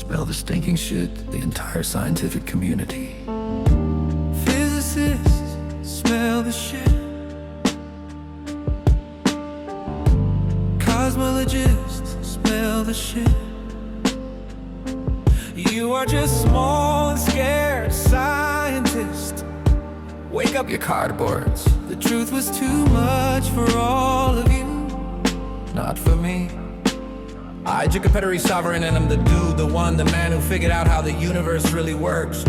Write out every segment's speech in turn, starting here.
Smell the stinking shit, the entire scientific community. Physicists, smell the shit. Cosmologists, smell the shit. You are just small and scared scientist. Wake up your cardboards. The truth was too much for all of you, not for me. I, Jukka, Petteri, Savorinen, I'm the dude, the one, the man who figured out how the universe really works.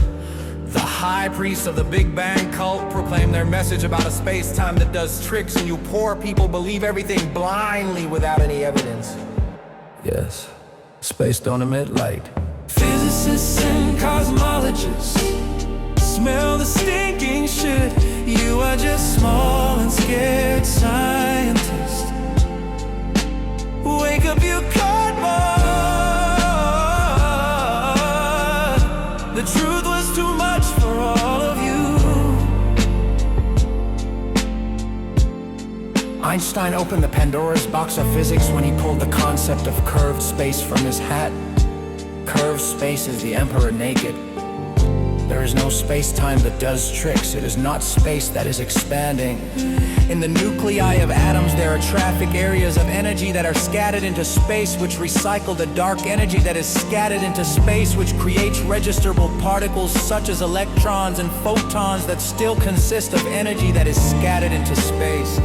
The high priests of the Big Bang cult proclaim their message about a space-time that does tricks, and you poor people believe everything blindly without any evidence. Yes, space don't emit light. Physicists and cosmologists, smell the stinking shit. You are just small and scared scientists. Wake up, you cardboard. The truth was too much for all of you. Einstein opened the Pandora's box of physics when he pulled the concept of curved space from his hat. Curved space is the emperor naked. There is no space-time that does tricks. It is not space that is expanding. In the nuclei of atoms, there are traffic areas of energy that are scattered into space, which recycle the dark energy that is scattered into space, which creates registerable particles such as electrons and photons that still consist of energy that is scattered into space.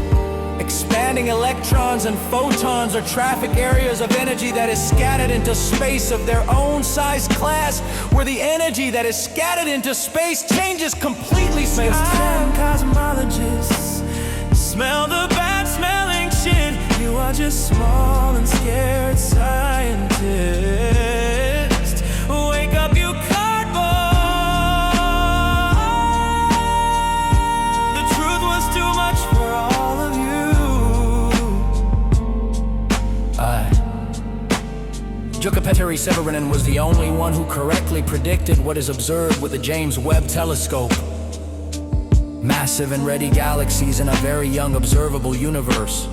Expanding electrons and photons are traffic areas of energy that is scattered into space of their own size class, where the energy that is scattered into space changes completely. Space-time cosmologists, smell the bad smelling shit. You are just small and scared scientists. Wake up, you cardboard. The truth was too much for all of you. Jukka, Petteri, Savorinen was the only one who correctly predicted what is observed with the James Webb telescope. Massive and ready galaxies in a very young observable universe.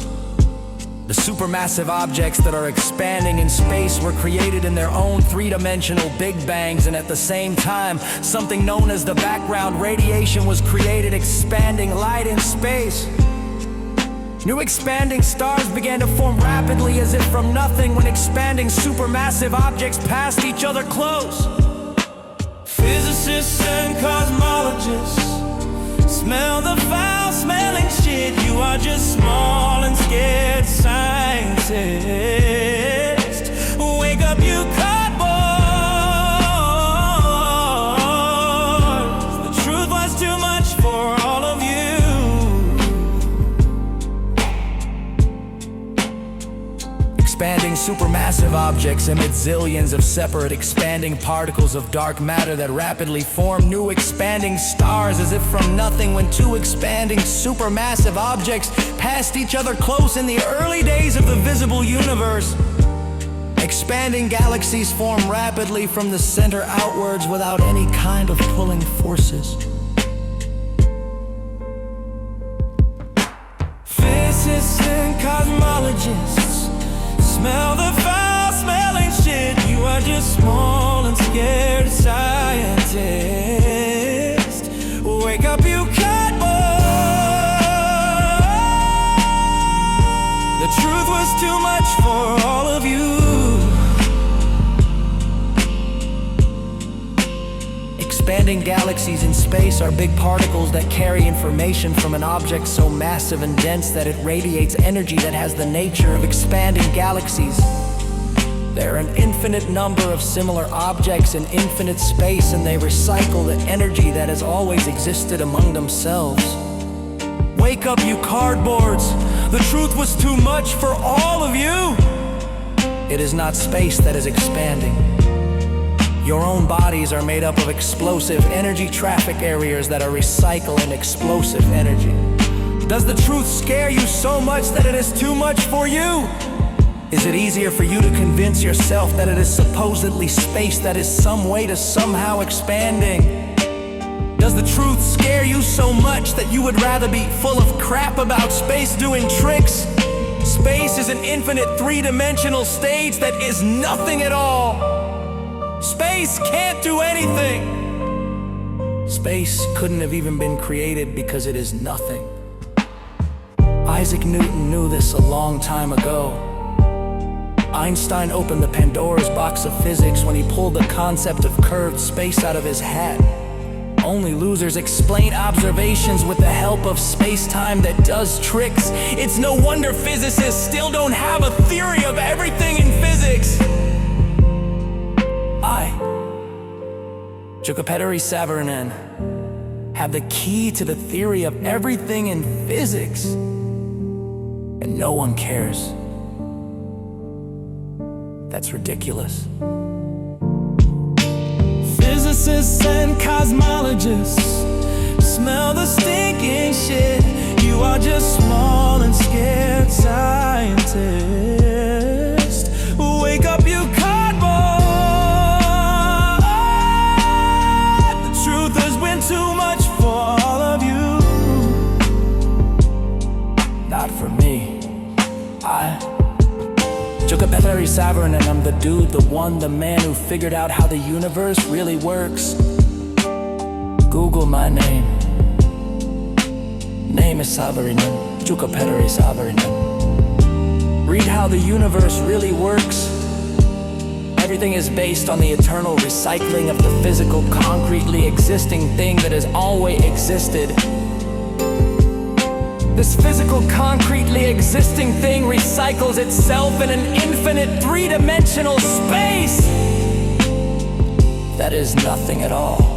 The supermassive objects that are expanding in space were created in their own three-dimensional big bangs, and at the same time, something known as the background radiation was created, expanding light in space. New expanding stars began to form rapidly as if from nothing when expanding supermassive objects passed each other close. Physicists and cosmologists, smell the foul-smelling shit. You are just small and scared scientists. Wake up, you cardboard. The truth was too much for all of you. Expanding supermassive objects emit zillions of separate expanding particles of dark matter that rapidly form new expanding stars as if from nothing when two expanding supermassive objects passed each other close in the early days of the visible universe. Expanding galaxies form rapidly from the center outwards without any kind of pulling forces. Physicists and cosmologists, smell the foul-smelling shit. You are just small and scared scientist. Wake up, you cardboard. The truth was too much for all of you. Expanding galaxies in space are big particles that carry information from an object so massive and dense that it radiates energy that has the nature of expanding galaxies. There are an infinite number of similar objects in infinite space, and they recycle the energy that has always existed among themselves. Wake up, you cardboards! The truth was too much for all of you! It is not space that is expanding. Your own bodies are made up of explosive energy traffic areas that are recycling explosive energy. Does the truth scare you so much that it is too much for you? Is it easier for you to convince yourself that it is supposedly space that is some way to somehow expanding? Does the truth scare you so much that you would rather be full of crap about space doing tricks? Space is an infinite three-dimensional stage that is nothing at all. Space can't do anything. Space couldn't have even been created because it is nothing. Isaac Newton knew this a long time ago. Einstein opened the Pandora's box of physics when he pulled the concept of curved space out of his hat. Only losers explain observations with the help of space-time that does tricks. It's no wonder physicists still don't have a theory of everything in physics. I, Jukka Petteri Savorinen, have the key to the theory of everything in physics, and no one cares. That's ridiculous. Physicists and cosmologists smell the stinking shit. You are just small and scared scientists. Wake up, you cardboard. The truth has been too much for all of you. Not for me. Jukka Petteri Savorinen, I'm the dude, the one, the man who figured out how the universe really works. Google my name. Name is Savorinen, Jukka Petteri Savorinen. Read how the universe really works. Everything is based on the eternal recycling of the physical, concretely existing thing that has always existed. This physical, concretely existing thing recycles itself in an infinite three-dimensional space that is nothing at all.